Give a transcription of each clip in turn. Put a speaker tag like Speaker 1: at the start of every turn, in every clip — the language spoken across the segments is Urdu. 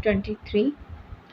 Speaker 1: 23।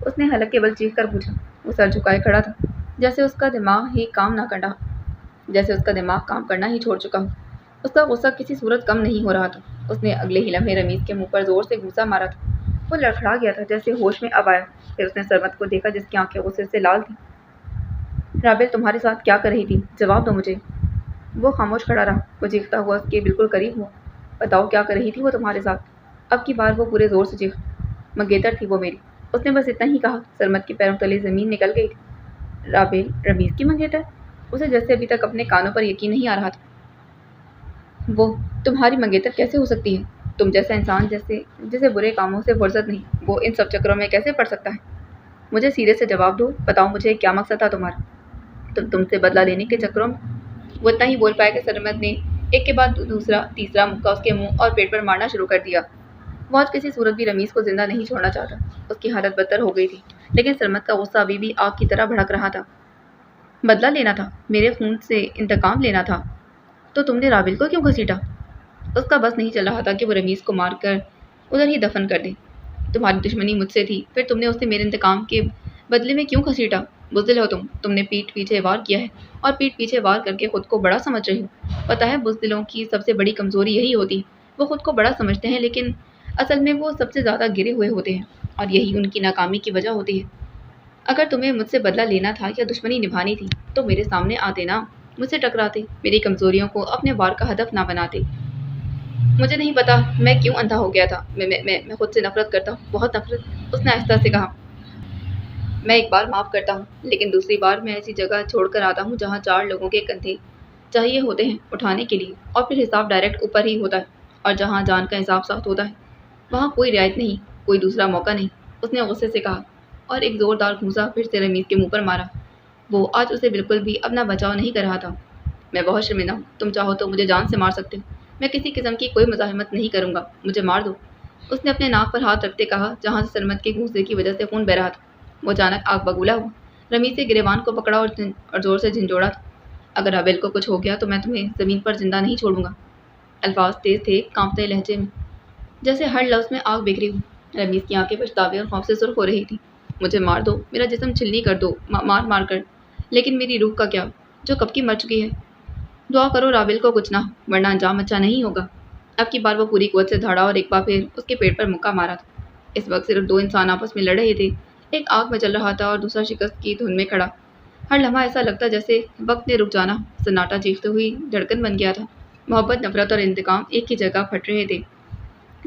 Speaker 1: اس نے حلق کے بل چیخ کر پوچھا۔ وہ سر جھکائے کھڑا تھا، جیسے اس کا دماغ کام کرنا ہی چھوڑ چکا ہو۔ اس کا غصہ کسی صورت کم نہیں ہو رہا تھا۔ اس نے اگلے ہی لمحے رمیز کے منہ پر زور سے گھونسا مارا تھا۔ وہ لڑکھڑا گیا تھا، جیسے ہوش میں اب آیا۔ پھر اس نے سرمد کو دیکھا جس کی آنکھیں غصے سے لال تھیں۔ رابل تمہارے ساتھ کیا کر رہی تھی؟ جواب دو مجھے۔ وہ خاموش کھڑا رہا۔ وہ چیختا ہوا اس کے بالکل قریب ہوا۔ بتاؤ کیا کر رہی تھی وہ تمہارے ساتھ؟ اب کی بار وہ پورے زور سے چیخا۔ منگیتر تھی وہ میری۔ اس نے بس اتنا ہی کہا۔ سرمد کے پیروں تلے زمین نکل گئی تھی۔ رابل رمیز کی منگیتر؟ اسے جیسے ابھی تک اپنے کانوں پر یقین نہیں آ رہا تھا۔ وہ تمہاری منگیتر کیسے ہو سکتی ہے؟ تم جیسا انسان جسے برے کاموں سے فرصت نہیں، وہ ان سب چکروں میں کیسے پڑ سکتا ہے؟ مجھے سیدھے سے جواب دو۔ بتاؤ مجھے کیا مقصد تھا تمہارا؟ تم سے بدلہ لینے کے چکروں میں؟ وہ اتنا ہی بول پایا کہ سرمد نے ایک کے بعد دوسرا تیسرا مکہ اس کے منہ اور پیٹ پر مارنا شروع کر دیا۔ وہ آج کسی صورت بھی رمیز کو زندہ نہیں چھوڑنا چاہتا۔ اس کی حالت بدتر ہو گئی تھی، لیکن سرمد کا غصہ ابھی بھی آگ کی طرح بھڑک رہا تھا۔ بدلہ لینا تھا، میرے خون سے انتقام لینا تھا، تو تم نے رابل کو کیوں گھسیٹا؟ اس کا بس نہیں چل رہا تھا کہ وہ رمیز کو مار کر ادھر ہی دفن کر دے۔ تمہاری دشمنی مجھ سے تھی، پھر تم نے اسے میرے انتقام کے بدلے میں کیوں گھسیٹا؟ بزدل ہو تم نے پیٹھ پیچھے وار کیا ہے، اور پیٹھ پیچھے وار کر کے خود کو بڑا سمجھ رہی ہو۔ پتہ ہے بزدلوں کی سب سے بڑی کمزوری یہی ہوتی ہے، وہ خود کو بڑا سمجھتے ہیں، لیکن اصل میں وہ سب سے زیادہ گرے ہوئے ہوتے ہیں، اور یہی ان کی ناکامی کی وجہ ہوتی ہے۔ اگر تمہیں مجھ سے بدلہ لینا تھا یا دشمنی نبھانی تھی تو میرے سامنے آتے نا، مجھ سے ٹکراتے، میری کمزوریوں کو اپنے وار کا ہدف نہ بناتے۔ مجھے نہیں پتا میں کیوں اندھا ہو گیا تھا۔ میں خود سے نفرت کرتا ہوں، بہت نفرت۔ اس نے آہستہ سے کہا۔ میں ایک بار معاف کرتا ہوں، لیکن دوسری بار میں ایسی جگہ چھوڑ کر آتا ہوں جہاں 4 لوگوں کے کندھے چاہیے ہوتے ہیں اٹھانے کے لیے، اور پھر حساب ڈائریکٹ اوپر ہی ہوتا ہے، اور جہاں جان کا حساب سخت ہوتا ہے وہاں کوئی رعایت نہیں، کوئی دوسرا موقع نہیں۔ اس نے غصے سے کہا، اور ایک زوردار گھونسا پھر سے رمیز کے منہ پر مارا۔ وہ آج اسے بالکل بھی اپنا بچاؤ نہیں کر رہا تھا۔ میں بہت شرمندہ ہوں، تم چاہو تو مجھے جان سے مار سکتے ہو، میں کسی قسم کی کوئی مزاحمت نہیں کروں گا، مجھے مار دو۔ اس نے اپنے ناک پر ہاتھ رکھتے کہا جہاں سے سرمد کے گھونسے کی وجہ سے خون بہہ رہا تھا۔ وہ اچانک آگ بگولا ہوا، رمیز سے گریبان کو پکڑا اور زور سے جھنجھوڑا تھا۔ اگر رابل کو کچھ ہو گیا تو میں تمہیں زمین پر زندہ نہیں چھوڑوں گا۔ الفاظ تیز تھے، کانپتے لہجے میں، جیسے ہر لفظ میں آگ بکھری ہو۔ رمیز کی آنکھیں پچھتاوے اور خوف سے سرخ ہو رہی تھیں۔ مجھے مار دو، میرا جسم چھلنی کر دو، مار کر، لیکن میری روح کا کیا، جو کب کی مر چکی ہے؟ دعا کرو رابل کو کچھ نہ ہو، ورنہ انجام اچھا نہیں ہوگا۔ اب کی بار وہ پوری قوت سے دھاڑا اور ایک بار پھر اس کے پیٹ پر مکہ مارا تھا۔ اس وقت صرف 2 انسان آپس میں لڑ رہے تھے، ایک آگ میں چل رہا تھا اور دوسرا شکست کی دھن میں کھڑا۔ ہر لمحہ ایسا لگتا جیسے وقت نے رک جانا، سناٹا چیختے ہوئی دھڑکن بن گیا تھا۔ محبت، نفرت اور انتقام ایک ہی جگہ پھٹ رہے تھے۔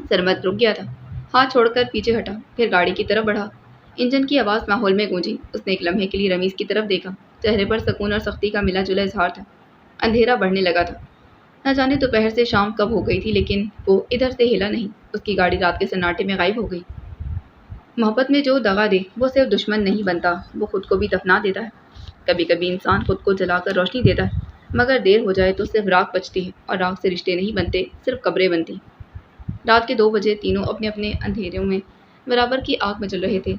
Speaker 1: سرمد رک گیا تھا، ہاتھ چھوڑ کر پیچھے ہٹا، پھر گاڑی کی طرف بڑھا۔ انجن کی آواز ماحول میں گونجی۔ اس نے ایک لمحے کے لیے رمیز کی طرف دیکھا، چہرے پر سکون اور سختی کا ملا جلا اظہار تھا۔ اندھیرا بڑھنے لگا تھا، نہ جانے دوپہر سے شام کب ہو گئی تھی، لیکن وہ ادھر سے ہلا نہیں۔ اس کی گاڑی رات کے سناٹے میں غائب ہو گئی۔ محبت میں جو دغا دے وہ صرف دشمن نہیں بنتا، وہ خود کو بھی دفنا دیتا ہے۔ کبھی کبھی انسان خود کو جلا کر روشنی دیتا ہے، مگر دیر ہو جائے تو صرف راکھ بچتی ہے، اور راکھ سے رشتے نہیں بنتے، صرف قبریں بنتی۔ رات کے 2 بجے تینوں اپنے اپنے اندھیروں میں برابر کی آگ میں چل رہے تھے۔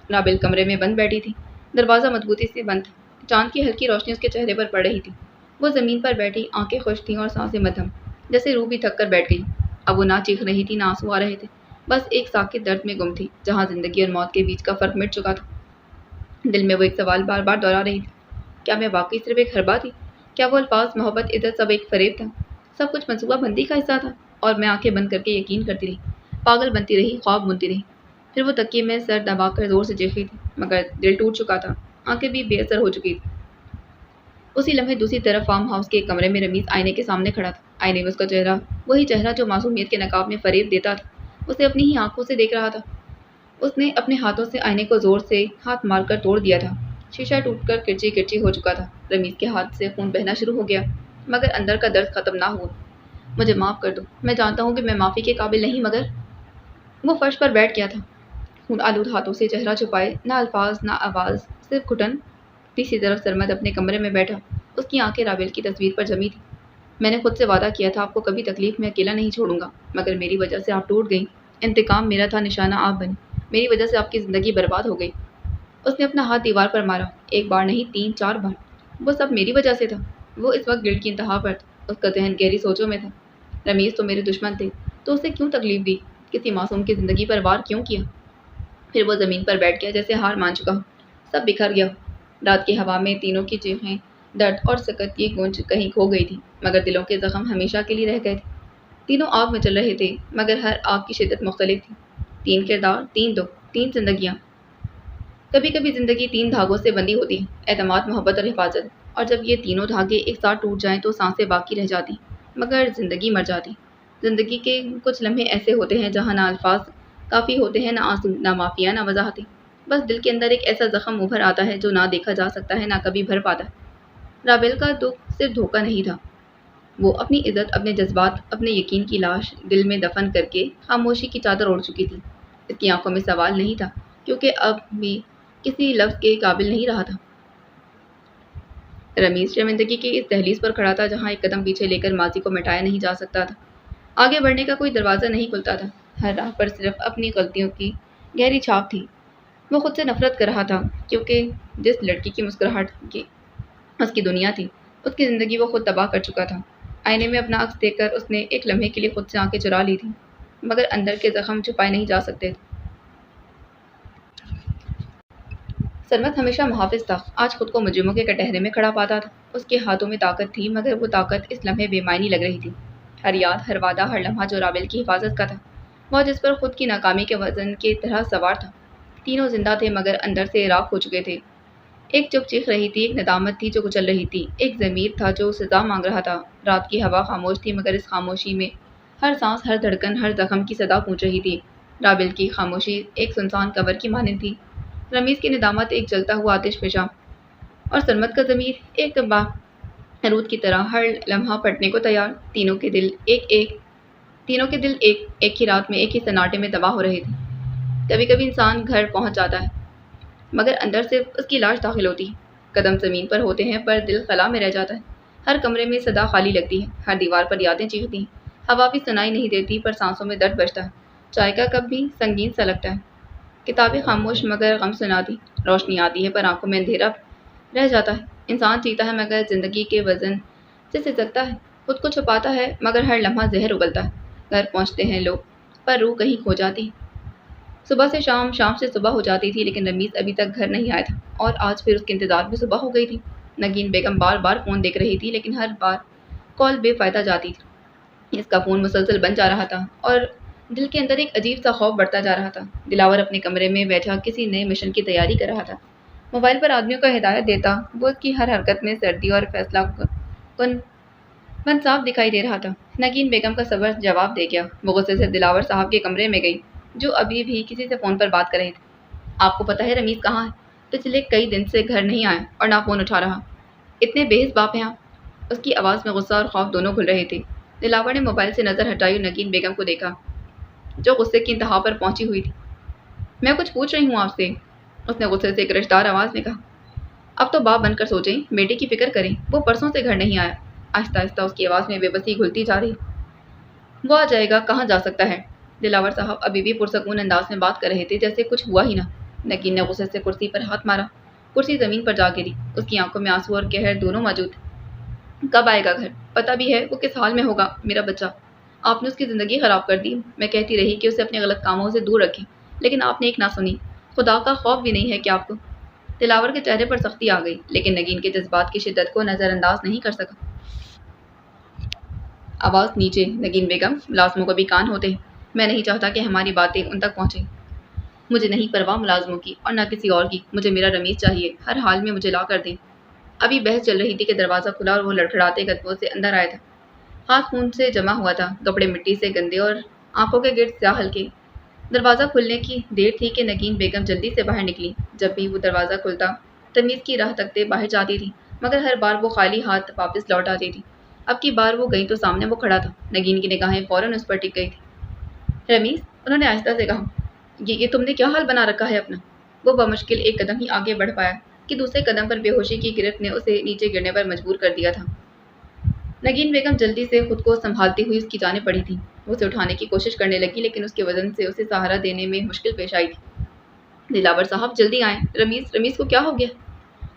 Speaker 1: رابل کمرے میں بند بیٹھی تھی، دروازہ مضبوطی سے بند تھا۔ چاند کی ہلکی روشنی اس کے چہرے پر پڑ رہی تھی۔ وہ زمین پر بیٹھی، آنکھیں خشک تھیں اور سانسیں مدھم، جیسے روح بھی تھک کر بیٹھ گئی۔ اب وہ نہ چیخ رہی تھی، نہ آنسو آ رہے تھے، بس ایک ساکت درد میں گم تھی، جہاں زندگی اور موت کے بیچ کا فرق مٹ چکا تھا۔ دل میں وہ ایک سوال بار بار دہرا رہی تھی، کیا میں واقعی صرف ایک حربہ تھی؟ کیا وہ الفاظ، محبت، عزت سب ایک فریب تھا؟ سب کچھ منصوبہ بندی کا حصہ تھا؟ اور میں آنکھیں بند کر کے یقین کرتی رہی، پاگل بنتی رہی، خواب بنتی رہی۔ پھر وہ تکیے میں سر دبا کر زور سے چیخی تھی، مگر دل ٹوٹ چکا تھا، آنکھیں بھی بے اثر ہو چکی تھی۔ اسی لمحے دوسری طرف فارم ہاؤس کے ایک کمرے میں رمیز آئینے کے سامنے کھڑا تھا۔ آئینے میں اس کا چہرہ، وہی چہرہ جو معصومیت کے نقاب میں فریب دیتا تھا، اسے اپنی ہی آنکھوں سے دیکھ رہا تھا۔ اس نے اپنے ہاتھوں سے آئینے کو زور سے ہاتھ مار کر توڑ دیا تھا۔ شیشہ ٹوٹ کر کرچی کرچی ہو چکا تھا۔ رمیز کے ہاتھ سے خون بہنا شروع ہو گیا، مگر اندر کا درد ختم نہ ہوا۔ مجھے معاف کر دو، میں جانتا ہوں کہ میں معافی کے قابل نہیں، مگر… وہ فرش پر بیٹھ گیا تھا، خون آلود ہاتھوں سے چہرہ چھپائے، نہ الفاظ نہ آواز، صرف گھٹن۔ تیسری طرف سرمد اپنے کمرے میں بیٹھا، اس کی آنکھیں رابل کی تصویر پر جمی تھی۔ میں نے خود سے وعدہ کیا تھا آپ کو کبھی تکلیف میں اکیلا نہیں چھوڑوں گا، مگر میری وجہ سے آپ ٹوٹ گئیں۔ انتقام میرا تھا، نشانہ آپ بنی، میری وجہ سے آپ کی زندگی برباد ہو گئی۔ اس نے اپنا ہاتھ دیوار پر مارا، ایک بار نہیں 3-4 بار۔ وہ سب میری وجہ سے تھا۔ وہ اس وقت گلٹ کی انتہا پر تھا، اس کا ذہن گہری سوچوں میں تھا۔ رمیز تو میرے دشمن تھے، تو اسے کیوں تکلیف دی؟ کسی معصوم کی زندگی پر وار کیوں کیا؟ پھر وہ زمین پر بیٹھ گیا جیسے ہار مان چکا ہو، سب بکھر گیا۔ رات کی ہوا میں تینوں کی چیخیں، درد اور سکت کی گونج کہیں کھو گئی تھی، مگر دلوں کے زخم ہمیشہ کے لیے رہ گئے تھے۔ تینوں آگ میں چل رہے تھے، مگر ہر آگ کی شدت مختلف تھی۔ تین کردار، تین دکھ، تین زندگیاں۔ کبھی کبھی زندگی تین دھاگوں سے بندھی ہوتی ہے، اعتماد، محبت اور حفاظت، اور جب یہ تینوں دھاگے ایک ساتھ ٹوٹ جائیں تو سانسیں باقی رہ جاتی، مگر زندگی مر جاتی۔ زندگی کے کچھ لمحے ایسے ہوتے ہیں جہاں نہ الفاظ کافی ہوتے ہیں، نہ آنسو، نہ معافیاں، نہ وضاحتیں، بس دل کے اندر ایک ایسا زخم ابھر آتا ہے جو نہ دیکھا جا سکتا ہے، نہ کبھی بھر پاتا ہے۔ رابل کا دکھ صرف دھوکہ نہیں تھا، وہ اپنی عزت، اپنے جذبات، اپنے یقین کی لاش دل میں دفن کر کے خاموشی کی چادر اوڑھ چکی تھی۔ اس کی آنکھوں میں سوال نہیں تھا، کیونکہ اب بھی کسی لفظ کے قابل نہیں رہا تھا۔ رمیز شرمندگی کی اس دہلیز پر کھڑا تھا جہاں ایک قدم پیچھے لے کر ماضی کو مٹایا نہیں جا سکتا تھا۔ آگے بڑھنے کا کوئی دروازہ نہیں کھلتا تھا، ہر راہ پر صرف اپنی غلطیوں کی گہری چھاپ تھی۔ وہ خود سے نفرت کر رہا تھا، کیونکہ جس لڑکی کی مسکراہٹ کی اس کی دنیا تھی، اس کی زندگی وہ خود تباہ کر چکا تھا۔ آئینے میں اپنا عکس دیکھ کر اس نے ایک لمحے کے لیے خود سے آنکھیں چرا لی تھیں، مگر اندر کے زخم چھپائے نہیں جا سکتے تھے۔ سرمت ہمیشہ محافظ تھا، آج خود کو مجرموں کے کٹہرے میں کھڑا پاتا تھا۔ اس کے ہاتھوں میں طاقت تھی، مگر وہ طاقت اس لمحے بے معنی لگ رہی تھی۔ ہر یاد، ہر وعدہ، ہر لمحہ جو رابل کی حفاظت کا تھا، وہ جس پر خود کی ناکامی کے وزن کی طرح سوار تھا۔ تینوں زندہ تھے، مگر اندر سے راکھ ہو چکے تھے۔ ایک چپ چیخ رہی تھی، ایک ندامت تھی جو کچل رہی تھی، ایک ضمیر تھا جو سزا مانگ رہا تھا۔ رات کی ہوا خاموش تھی، مگر اس خاموشی میں ہر سانس، ہر دھڑکن، ہر زخم کی صدا گونج رہی تھی۔ رابل کی خاموشی ایک سنسان قبر کی مانند تھی، رمیز کی ندامت ایک جلتا ہوا آتش فشاں، اور سرمت کا ضمیر ایک بارود کی طرح ہر لمحہ پھٹنے کو تیار۔ تینوں کے دل ایک ہی رات میں، ایک ہی سناٹے میں تباہ ہو رہے تھے۔ کبھی کبھی انسان گھر پہنچ جاتا ہے، مگر اندر صرف اس کی لاش داخل ہوتی ہے۔ قدم زمین پر ہوتے ہیں، پر دل خلا میں رہ جاتا ہے۔ ہر کمرے میں صدا خالی لگتی ہے، ہر دیوار پر یادیں چیختی ہیں۔ ہوا بھی سنائی نہیں دیتی، پر سانسوں میں درد بجتا ہے۔ چائے کا کپ بھی سنگین سا لگتا ہے۔ کتابیں خاموش، مگر غم سناتی۔ روشنی آتی ہے، پر آنکھوں میں اندھیرا رہ جاتا ہے۔ انسان جیتا ہے، مگر زندگی کے وزن سے سسکتا ہے۔ خود کو چھپاتا ہے، مگر ہر لمحہ زہر اگلتا ہے۔ گھر پہنچتے ہیں لوگ، پر روح کہیں کھو جاتی ہے۔ صبح سے شام، شام سے صبح ہو جاتی تھی، لیکن رمیز ابھی تک گھر نہیں آیا تھا، اور آج پھر اس کے انتظار میں صبح ہو گئی تھی۔ نگین بیگم بار بار فون دیکھ رہی تھی، لیکن ہر بار کال بے فائدہ جاتی تھی۔ اس کا فون مسلسل بند جا رہا تھا، اور دل کے اندر ایک عجیب سا خوف بڑھتا جا رہا تھا۔ دلاور اپنے کمرے میں بیٹھا کسی نئے مشن کی تیاری کر رہا تھا۔ موبائل پر آدمیوں کو ہدایت دیتا، وہ اس کی ہر حرکت میں سردی اور فیصلہ کن پن صاف دکھائی دے رہا تھا۔ نگین بیگم کا صبر جواب دے گیا۔ وہ غصے سے دلاور صاحب کے کمرے میں گئی، جو ابھی بھی کسی سے فون پر بات کر رہے تھے۔ آپ کو پتہ ہے رمیز کہاں ہے؟ پچھلے کئی دن سے گھر نہیں آیا اور نہ فون اٹھا رہا۔ اتنے بے حس باپ ہیں آپ؟ اس کی آواز میں غصہ اور خوف دونوں گھل رہے تھے۔ دلاور نے موبائل سے نظر ہٹائی اور نگین بیگم کو دیکھا، جو غصے کی انتہا پر پہنچی ہوئی تھی۔ میں کچھ پوچھ رہی ہوں آپ سے، اس نے غصے سے ایک رشدار آواز میں کہا۔ اب تو باپ بن کر سوچیں، بیٹے کی فکر کریں، وہ پرسوں سے گھر نہیں آیا۔ آہستہ آہستہ اس کی آواز میں بے بسی گھلتی جا رہی۔ وہ آ جائے گا، کہاں جا سکتا ہے؟ دلاور صاحب ابھی بھی پرسکون انداز میں بات کر رہے تھے، جیسے کچھ ہوا ہی نہ۔ نگین نے غصے سے کرسی پر ہاتھ مارا، کرسی زمین پر جا گری۔ اس کی آنکھوں میں آنسو اور قہر دونوں موجود تھے۔ کب آئے گا گھر؟ پتہ بھی ہے وہ کس حال میں ہوگا؟ میرا بچہ، آپ نے اس کی زندگی خراب کر دی۔ میں کہتی رہی کہ اسے اپنے غلط کاموں سے دور رکھیں، لیکن آپ نے ایک نہ سنی۔ خدا کا خوف بھی نہیں ہے کیا آپ کو؟ دلاور کے چہرے پر سختی آ گئی، لیکن نگین کے جذبات کی شدت کو نظر انداز نہیں کر سکا۔ آواز نیچے، نگین بیگم، ملازموں کو بھی کان ہوتے ہیں۔ میں نہیں چاہتا کہ ہماری باتیں ان تک پہنچیں۔ مجھے نہیں پرواہ ملازموں کی، اور نہ کسی اور کی۔ مجھے میرا رمیز چاہیے، ہر حال میں مجھے لا کر دیں۔ ابھی بحث چل رہی تھی کہ دروازہ کھلا اور وہ لڑکھڑاتے قدموں سے اندر آیا تھا۔ ہاتھ خون سے جمع ہوا تھا، کپڑے مٹی سے گندے اور آنکھوں کے گرد سیاہ ہلکے۔ دروازہ کھلنے کی دیر تھی کہ نگین بیگم جلدی سے باہر نکلی۔ جب بھی وہ دروازہ کھلتا، رمیز کی راہ تکتے باہر جاتی تھی، مگر ہر بار وہ خالی ہاتھ واپس لوٹ آتی تھی۔ اب کی بار وہ گئی تو سامنے وہ کھڑا تھا۔ نگین کی نگاہیں فوراً اس پر ٹک گئی تھی۔ رمیز، انہوں نے آہستہ سے کہا، یہ تم نے کیا حال بنا رکھا ہے اپنا؟ وہ بمشکل ایک قدم ہی آگے بڑھ پایا کہ دوسرے قدم پر بے ہوشی کی گرفت نے اسے نیچے گرنے پر مجبور کر دیا تھا۔ نگین بیگم جلدی سے خود کو سنبھالتی ہوئی اس کی جانب بڑھی تھی۔ وہ اسے اٹھانے کی کوشش کرنے لگی، لیکن اس کے وزن سے اسے سہارا دینے میں مشکل پیش آئی تھی۔ دلاور صاحب جلدی آئیں، رمیز کو کیا ہو گیا؟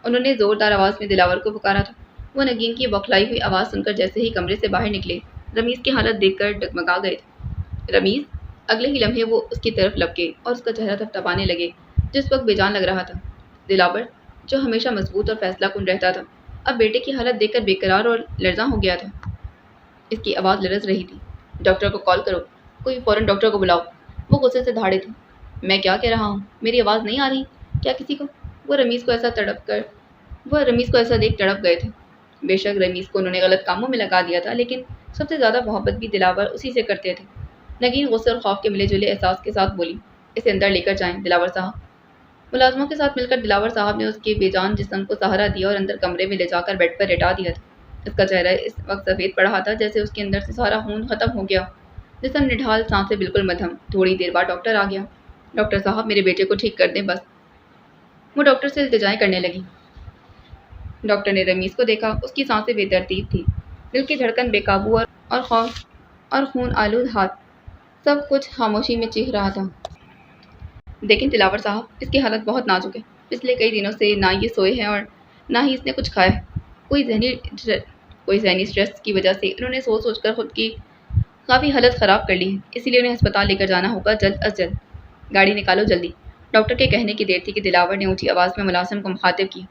Speaker 1: انہوں نے زوردار آواز میں دلاور کو پکارا تھا۔ وہ نگین کی بوکھلائی ہوئی آواز سن کر جیسے ہی کمرے سے باہر نکلے، رمیز کی حالت دیکھ کر ڈگمگا گئے تھے۔ رمیز، اگلے ہی لمحے وہ اس کی طرف لپکے اور اس کا چہرہ تھپتھپانے لگے جس وقت بے جان لگ رہا تھا۔ دلاور جو ہمیشہ مضبوط اور فیصلہ کن رہتا تھا اب بیٹے کی حالت دیکھ کر بے قرار اور لرزاں ہو گیا تھا۔ اس کی آواز لرز رہی تھی۔ ڈاکٹر کو کال کرو، کوئی فوراً ڈاکٹر کو بلاؤ۔ وہ غصے سے دھاڑے تھے۔ میں کیا کہہ رہا ہوں؟ میری آواز نہیں آ رہی کیا کسی کو؟ وہ رمیز کو ایسا دیکھ تڑپ گئے تھے۔ بے شک رمیز کو انہوں نے غلط کاموں میں لگا دیا تھا، لیکن سب سے زیادہ محبت بھی دلاور اسی سے کرتے تھے۔ نگین غصے اور خوف کے ملے جلے احساس کے ساتھ بولی، اسے اندر لے کر جائیں دلاور صاحب۔ ملازموں کے ساتھ مل کر دلاور صاحب نے اس کے بے جان جسم کو سہارا دیا اور اندر کمرے میں لے جا کر بیڈ پر لٹا دیا تھا۔ اس کا چہرہ اس وقت سفید پڑ رہا تھا جیسے اس کے اندر سے سارا خون ختم ہو گیا۔ جسم نڈھال، سانسیں بالکل مدھم۔ تھوڑی دیر بعد ڈاکٹر آ گیا۔ ڈاکٹر صاحب میرے بیٹے کو ٹھیک کر دیں بس۔ وہ ڈاکٹر سے التجائیں کرنے لگی۔ ڈاکٹر نے رمیز کو دیکھا، اس کی سانسیں بے ترتیب تھی، دل کی دھڑکن بے قابو اور خوف اور خون آلود ہاتھ، سب کچھ خاموشی میں چیخ رہا تھا۔ دیکھیں دلاور صاحب، اس کی حالت بہت نازک ہے۔ پچھلے کئی دنوں سے نہ یہ سوئے ہیں اور نہ ہی اس نے کچھ کھایا ہے۔ کوئی ذہنی سٹریس کی وجہ سے انہوں نے سوچ سوچ کر خود کی کافی حالت خراب کر لی ہے، اسی لیے انہیں ہسپتال لے کر جانا ہوگا جلد از جلد۔ گاڑی نکالو جلدی۔ ڈاکٹر کے کہنے کی دیر تھی کہ دلاور نے اونچی آواز میں ملازم کو مخاطب کی۔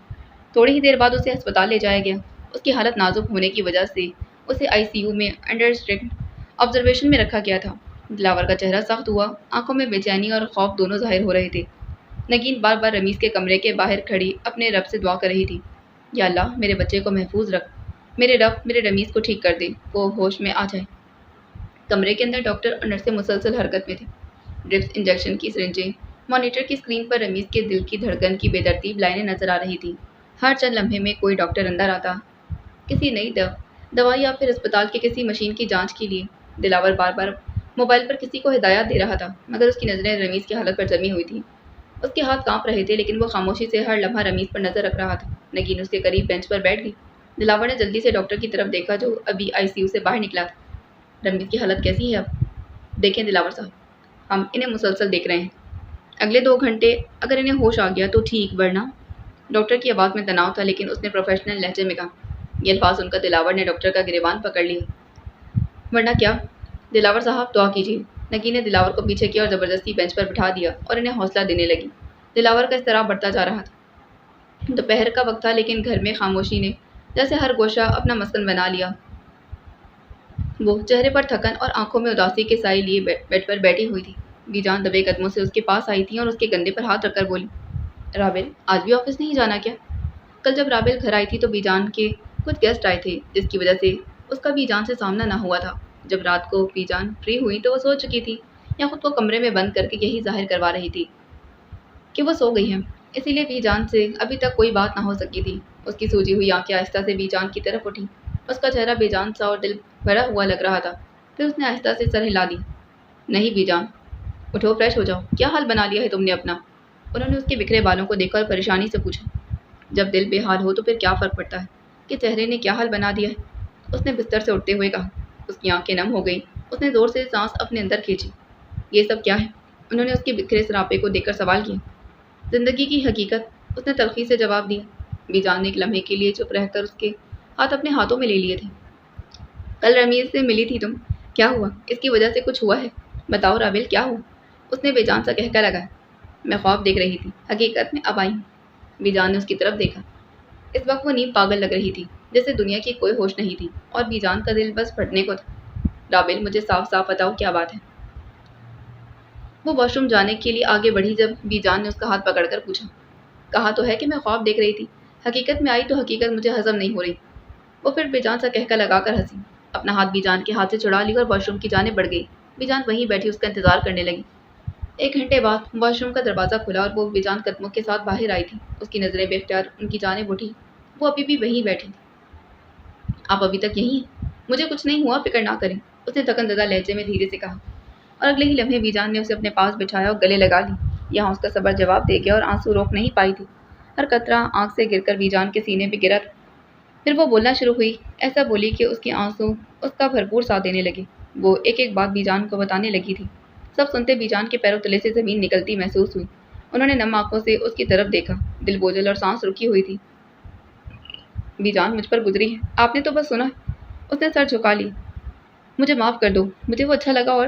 Speaker 1: تھوڑی ہی دیر بعد اسے ہسپتال لے جایا گیا۔ اس کی حالت نازک ہونے کی وجہ سے اسے آئی سی یو میں انڈر اسٹرکٹ آبزرویشن میں رکھا گیا تھا۔ دلاور کا چہرہ سخت ہوا، آنکھوں میں بے چینی اور خوف دونوں ظاہر ہو رہے تھے۔ نگین بار بار رمیز کے کمرے کے باہر کھڑی اپنے رب سے دعا کر رہی تھی، یا اللہ میرے بچے کو محفوظ رکھ، میرے رب میرے رمیز کو ٹھیک کر دے، وہ ہوش میں آ جائے۔ کمرے کے اندر ڈاکٹر اور نرسیں مسلسل حرکت میں تھے۔ ڈرپس، انجیکشن کی سرنجیں، مانیٹر کی اسکرین پر رمیز کے دل کی دھڑکن کی بے ترتیب لائنیں نظر آ رہی تھیں۔ ہر چند لمحے میں کوئی ڈاکٹر اندر آتا، کسی نئی دوائی یا پھر اسپتال کی کسی مشین کی جانچ کے لیے۔ دلاور بار بار موبائل پر کسی کو ہدایات دے رہا تھا، مگر اس کی نظریں رمیز کی حالت پر جمی ہوئی تھیں۔ اس کے ہاتھ کانپ رہے تھے، لیکن وہ خاموشی سے ہر لمحہ رمیز پر نظر رکھ رہا تھا۔ نگین اس کے قریب بینچ پر بیٹھ گئی۔ دلاور نے جلدی سے ڈاکٹر کی طرف دیکھا جو ابھی آئی سی یو سے باہر نکلا تھا۔ رمیز کی حالت کیسی ہے اب؟ دیکھیں دلاور صاحب، ہم انہیں مسلسل دیکھ رہے ہیں۔ اگلے 2 گھنٹے اگر انہیں ہوش آ گیا تو ٹھیک، ورنہ… ڈاکٹر کی آواز میں تناؤ تھا، لیکن اس نے پروفیشنل لہجے میں کہا۔ یہ الفاظ سن کر دلاور نے ڈاکٹر کا گریبان پکڑ لیا۔ ورنہ کیا؟ دلاور صاحب دعا کیجیے۔ نگین نے دلاور کو پیچھے کیا اور زبردستی بینچ پر بٹھا دیا اور انہیں حوصلہ دینے لگی۔ دلاور کا اضطراب بڑھتا جا رہا تھا۔ دوپہر کا وقت تھا، لیکن گھر میں خاموشی نے جیسے ہر گوشہ اپنا مسکن بنا لیا۔ وہ چہرے پر تھکن اور آنکھوں میں اداسی کے سائے لیے بیڈ پر بیٹھی ہوئی تھی۔ بی جان دبے قدموں سے اس کے پاس آئی تھی اور اس کے کندھے پر ہاتھ رکھ کر بولی، رابل آج بھی آفس نہیں جانا کیا؟ کل جب رابل گھر آئی تھی تو بی جان کے کچھ گیسٹ آئے تھے، جس کی وجہ سے اس کا بی جان سے سامنا نہ ہوا تھا۔ جب رات کو بی جان فری ہوئی تو وہ سو چکی تھی، یا خود کو کمرے میں بند کر کے یہی ظاہر کروا رہی تھی کہ وہ سو گئی ہے، اسی لیے بی جان سے ابھی تک کوئی بات نہ ہو سکی تھی۔ اس کی سوجی ہوئی آنکھیں آہستہ سے بی جان کی طرف اٹھی۔ اس کا چہرہ بے جان سا اور دل بھرا ہوا لگ رہا تھا۔ پھر اس نے آہستہ سے سر ہلا دی۔ نہیں بی جان، اٹھو، فریش ہو جاؤ، کیا حال بنا لیا ہے تم نے اپنا؟ انہوں نے اس کے بکھرے بالوں کو دیکھا اور پریشانی سے پوچھا۔ جب دل بے حال ہو تو پھر کیا فرق پڑتا ہے کہ چہرے نے کیا حال بنا دیا ہے؟ اس نے بستر سے اٹھتے ہوئے کہا۔ اس کی آنکھیں نم ہو گئیں۔ اس نے زور سے سانس اپنے اندر کھینچی۔ یہ سب کیا ہے؟ انہوں نے اس کے بکھرے سراپے کو دیکھ کر سوال کیا۔ زندگی کی حقیقت، اس نے تلخی سے جواب دیا۔ بی جان نے ایک لمحے کے لیے چپ رہ کر اس کے ہاتھ اپنے ہاتھوں میں لے لیے تھے۔ کل رمیز سے ملی تھی تم، کیا ہوا؟ اس کی وجہ سے کچھ ہوا ہے؟ بتاؤ رابل، کیا ہوا؟ اس نے بے جان سا کہہ کر لگایا۔ میں خواب دیکھ رہی تھی، حقیقت میں اب آئی ہوں۔ بی جان نے اس کی طرف دیکھا۔ اس وقت وہ نیم پاگل لگ رہی تھی، جیسے دنیا کی کوئی ہوش نہیں تھی، اور بی جان کا دل بس پھٹنے کو تھا۔ رابل مجھے صاف صاف بتاؤ کیا بات ہے؟ وہ واش روم جانے کے لیے آگے بڑھی جب بی جان نے اس کا ہاتھ پکڑ کر پوچھا۔ کہا تو ہے کہ میں خواب دیکھ رہی تھی، حقیقت میں آئی تو حقیقت مجھے ہضم نہیں ہو رہی۔ وہ پھر بے جان سا کہہ کر لگا کر ہنسی، اپنا ہاتھ بی جان کے ہاتھ سے چھڑا لی اور واش روم کی جانب بڑھ گئی۔ بی جان وہیں بیٹھی اس کا انتظار کرنے لگی۔ 1 گھنٹے بعد واش روم کا دروازہ کھلا اور وہ بے جان قدموں کے ساتھ باہر آئی تھی۔ اس کی نظریں بے اختیار ان کی جانب اٹھی۔ وہ ابھی بھی وہیں بیٹھی تھی۔ آپ ابھی تک یہیں ہیں؟ مجھے کچھ نہیں ہوا، فکر نہ کریں، اس نے تھکن زدہ لہجے میں دھیرے سے کہا، اور اگلے ہی لمحے بی جان نے اسے اپنے پاس بٹھایا اور گلے لگا لی۔ یہاں اس کا صبر جواب دے گیا اور آنسو روک نہیں پائی تھی۔ ہر قطرہ آنکھ سے گر کر بی جان کے سینے پہ گرا تھا۔ پھر وہ بولنا شروع ہوئی، ایسا بولی کہ اس کے آنسو اس کا بھرپور ساتھ دینے لگے۔ وہ ایک ایک بات بی جان کو بتانے لگی تھی۔ سب سنتے بی جان کے پیروں تلے سے زمین نکلتی محسوس ہوئی۔ انہوں نے نم آنکھوں سے اس کی طرف دیکھا، دل بوجھل اور سانس رکی ہوئی تھی۔ بی جان مجھ پر گزری ہے، آپ نے تو بس سنا ہے۔ اس نے سر جھکا لی۔ مجھے معاف کر دو، مجھے وہ اچھا لگا اور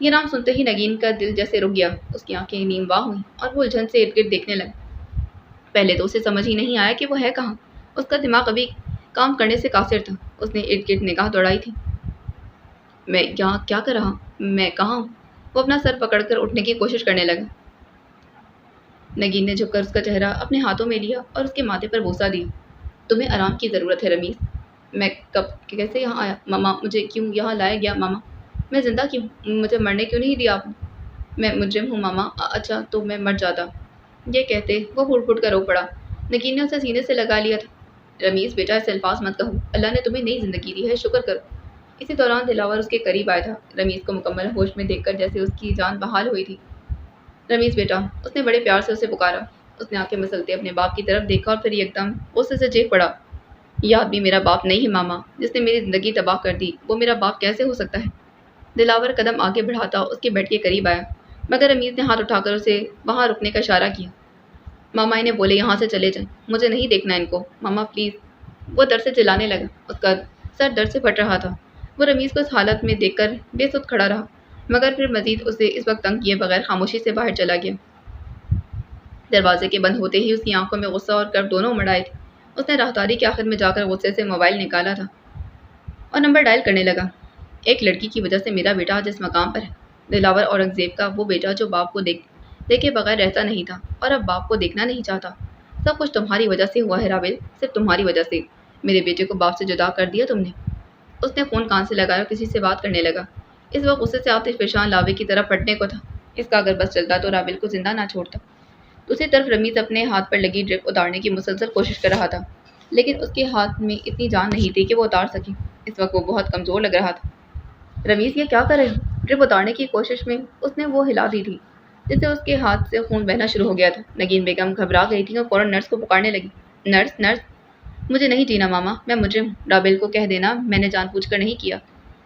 Speaker 1: یہ نام سنتے ہی نگین کا دل جیسے رک گیا، اس کی آنکھیں نیم واہ ہوئیں اور وہ الجھن سے ارد گرد دیکھنے لگا۔ پہلے تو اسے سمجھ ہی نہیں آیا کہ وہ ہے کہاں، اس کا دماغ ابھی کام کرنے سے قاصر تھا۔ اس نے ارد گرد نگاہ دوڑائی تھی۔ میں یہاں کیا کر رہا ہوں؟ میں کہاں ہوں؟ وہ اپنا سر پکڑ کر اٹھنے کی کوشش کرنے لگا۔ نگین نے جھک کر اس کا چہرہ اپنے ہاتھوں میں لیا اور اس کے ماتھے پر بوسہ دیا۔ تمہیں آرام کی ضرورت ہے رمیز۔ میں کب کیسے یہاں آیا؟ ماما مجھے کیوں یہاں لایا گیا؟ ماما میں زندہ کیوں؟ مجھے مرنے کیوں نہیں دیا آپ نے؟ میں مجرم ہوں ماما۔ اچھا تو میں مر جاتا۔ یہ کہتے وہ پھوٹ پھوٹ کر رو پڑا۔ نگین نے اسے سینے سے لگا لیا تھا۔ رمیز بیٹا ایسے الفاظ مت کہو، اللہ نے تمہیں نئی زندگی دی ہے، شکر کرو۔ اسی دوران دلاور اس کے قریب آیا تھا، رمیز کو مکمل ہوش میں دیکھ کر جیسے اس کی جان بحال ہوئی تھی۔ رمیز بیٹا، اس نے بڑے پیار سے اسے پکارا۔ اس نے آنکھیں مسلتے اپنے باپ کی طرف دیکھا اور پھر یکدم غصے سے چیخ پڑا۔ یہ آدمی میرا باپ نہیں ہے ماما، جس نے میری زندگی تباہ کر دی، وہ میرا باپ کیسے ہو سکتا ہے؟ دلاور قدم آگے بڑھاتا اس کے بیڈ کے قریب آیا، مگر رمیز نے ہاتھ اٹھا کر اسے وہاں رکنے کا اشارہ کیا۔ ماما انہیں بولے یہاں سے چلے جائیں، مجھے نہیں دیکھنا ان کو، ماما پلیز۔ وہ در سے چلانے لگا، اس کا سر درد سے پھٹ رہا تھا۔ وہ رمیز کو اس حالت میں دیکھ کر بے سود کھڑا رہا، مگر پھر مزید اسے اس وقت تنگ کیے بغیر خاموشی سے باہر چلا گیا۔ دروازے کے بند ہوتے ہی اس کی آنکھوں میں غصہ اور کرب دونوں امڑ آئے تھے۔ اس نے راہداری کے آخر میں جا کر غصے سے موبائل نکالا تھا اور نمبر ڈائل کرنے لگا۔ ایک لڑکی کی وجہ سے میرا بیٹا آج اس مقام پر ہے۔ دلاور اورنگزیب کا وہ بیٹا جو باپ کو دیکھے بغیر رہتا نہیں تھا اور اب باپ کو دیکھنا نہیں چاہتا۔ سب کچھ تمہاری وجہ سے ہوا ہے رابل، صرف تمہاری وجہ سے۔ میرے بیٹے کو باپ سے جدا کر دیا تم نے۔ اس نے فون کان سے لگایا اور کسی سے بات کرنے لگا۔ اس وقت غصے سے آتش فشان لاوے کی طرف پھٹنے کو تھا۔ اس کا اگر بس چلتا تو رابل کو زندہ نہ چھوڑتا۔ دوسری طرف رمیز اپنے ہاتھ پر لگی ڈرپ اتارنے کی مسلسل کوشش کر رہا تھا، لیکن اس کے ہاتھ میں اتنی جان نہیں تھی کہ وہ اتار سکے۔ اس وقت وہ بہت کمزور لگ رہا تھا۔ رمیز یہ کیا کر رہے ہو؟ ڈرپ اتارنے کی کوشش میں اس نے وہ ہلا دی تھی جس سے اس کے ہاتھ سے خون بہنا شروع ہو گیا تھا۔ نگین بیگم گھبرا گئی تھی اور فوراً نرس کو پکارنے لگی۔ نرس نرس، مجھے نہیں جینا ماما، میں مجرم ہوں، رابل کو کہہ دینا میں نے جان بوجھ کر نہیں کیا۔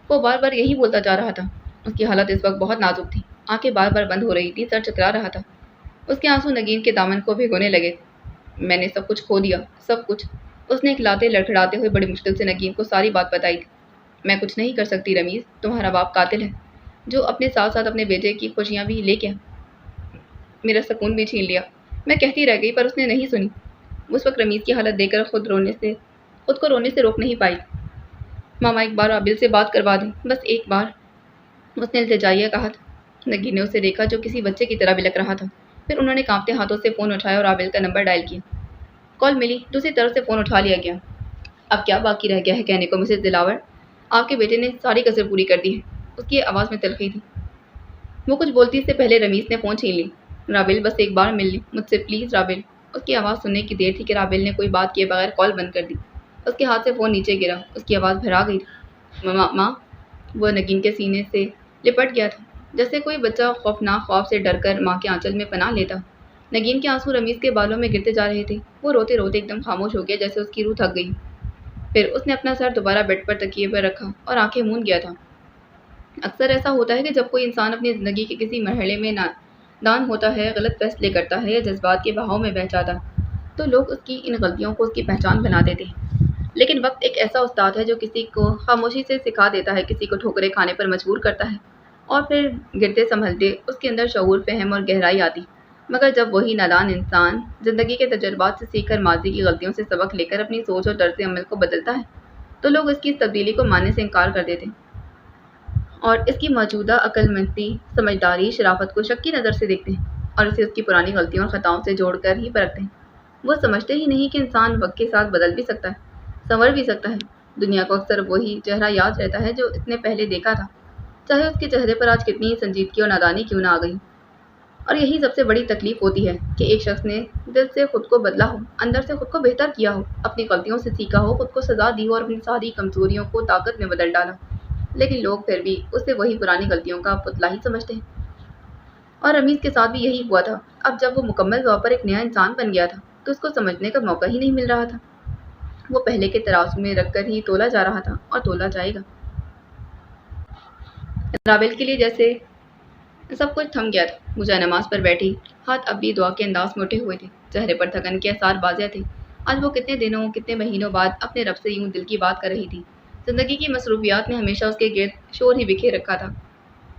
Speaker 1: وہ بار بار یہی بولتا جا رہا تھا۔ اس کی حالت اس وقت بہت نازک تھی، آنکھیں بار بار بند ہو رہی تھی، سر چکرا رہا تھا۔ اس کے آنسو نگین کے دامن کو بھگونے لگے۔ میں نے سب کچھ کھو دیا، سب کچھ۔ اس نے اکلاتے لڑکھڑاتے ہوئے بڑی مشکل سے نگین کو ساری بات بتائی تھی۔ میں کچھ نہیں کر سکتی رمیز، تمہارا باپ قاتل ہے جو اپنے ساتھ ساتھ اپنے بیٹے کی خوشیاں بھی لے گیا، میرا سکون بھی چھین لیا۔ میں کہتی رہ گئی پر اس نے نہیں سنی۔ اس وقت رمیز کی حالت دیکھ کر خود کو رونے سے روک نہیں پائی۔ ماما ایک بار رابل سے بات کروا دیں، بس ایک بار، اس نے التجائیہ کہا تھا۔ نگین نے اسے دیکھا جو کسی بچے کی طرح بلک رہا تھا۔ پھر انہوں نے کانپتے ہاتھوں سے فون اٹھایا اور رابل کا نمبر ڈائل کیا۔ کال ملی، دوسری طرف سے فون اٹھا لیا گیا۔ اب کیا باقی رہ گیا ہے کہنے کو مسز دلاور؟ آپ کے بیٹے نے ساری کسر پوری کر دی ہے۔ اس کی آواز میں تلخی تھی۔ وہ کچھ بولتی سے پہلے رمیز نے فون چھین لی۔ رابل بس ایک بار مل لی مجھ سے پلیز رابل۔ اس کی آواز سننے کی دیر تھی کہ رابل نے کوئی بات کیے بغیر کال بند کر دی۔ اس کے ہاتھ سے فون نیچے گرا، اس کی آواز بھرا گئی تھی۔ ماں۔ وہ نگین کے سینے سے لپٹ گیا تھا جیسے کوئی بچہ خوفناک خواب سے ڈر کر ماں کے آنچل میں پناہ لیتا۔ نگین کے آنسو رمیز کے بالوں میں گرتے جا رہے تھے۔ وہ روتے روتے ایک دم خاموش ہو گیا جیسے اس کی روح تھک گئی۔ پھر اس نے اپنا سر دوبارہ بیڈ پر تکیے پر رکھا اور آنکھیں موند گیا تھا۔ اکثر ایسا ہوتا ہے کہ جب کوئی انسان اپنی زندگی کے کسی مرحلے میں نادان ہوتا ہے، غلط فیصلے کرتا ہے یا جذبات کے بہاؤ میں بہہ جاتا ہے، تو لوگ اس کی ان غلطیوں کو اس کی پہچان بنا دیتے ہیں۔ لیکن وقت ایک ایسا استاد ہے جو کسی کو خاموشی سے سکھا دیتا ہے، کسی کو ٹھوکریں کھانے پر مجبور کرتا ہے، اور پھر گرتے سنبھلتے اس کے اندر شعور، فہم اور گہرائی آتی۔ مگر جب وہی نادان انسان زندگی کے تجربات سے سیکھ کر ماضی کی غلطیوں سے سبق لے کر اپنی سوچ اور طرز عمل کو بدلتا ہے، تو لوگ اس کی اس تبدیلی کو ماننے سے انکار کر دیتے ہیں اور اس کی موجودہ عقل مندی، سمجھداری، شرافت کو شک کی نظر سے دیکھتے ہیں اور اسے اس کی پرانی غلطیوں اور خطاؤں سے جوڑ کر ہی پرکھتے ہیں۔ وہ سمجھتے ہی نہیں کہ انسان وقت کے ساتھ بدل بھی سکتا ہے، سنور بھی سکتا ہے۔ دنیا کو اکثر وہی چہرہ یاد رہتا ہے جو اس نے پہلے دیکھا تھا، چاہے اس کے چہرے پر آج کتنی ہی سنجیدگی اور نادانی کیوں نہ آ گئی۔ اور یہی سب سے بڑی تکلیف ہوتی ہے کہ ایک شخص نے دل سے خود کو بدلا ہو، اندر سے خود کو بہتر کیا ہو، اپنی غلطیوں سے سیکھا ہو، خود کو سزا دی ہو اور اپنی ساری کمزوریوں کو طاقت میں بدل ڈالا، لیکن لوگ پھر بھی اسے وہی پرانی غلطیوں کا پتلا ہی سمجھتے ہیں۔ اور رمیز کے ساتھ بھی یہی ہوا تھا۔ اب جب وہ مکمل طور پر ایک نیا انسان بن گیا تھا تو اس کو سمجھنے کا موقع ہی نہیں مل رہا تھا۔ وہ پہلے کے ترازو میں رکھ کر ہی تولا جا رہا تھا اور تولا جائے گا۔ رابل کے لیے جیسے سب کچھ تھم گیا تھا۔ وہ جائے نماز پر بیٹھی، ہاتھ اب بھی دعا کے انداز میں اٹھے ہوئے تھے، چہرے پر تھکن کے آثار واضح تھے۔ آج وہ کتنے دنوں، کتنے مہینوں بعد اپنے رب سے یوں دل کی بات کر رہی تھی۔ زندگی کی مصروفیات نے ہمیشہ اس کے گرد شور ہی بکھیر رکھا تھا۔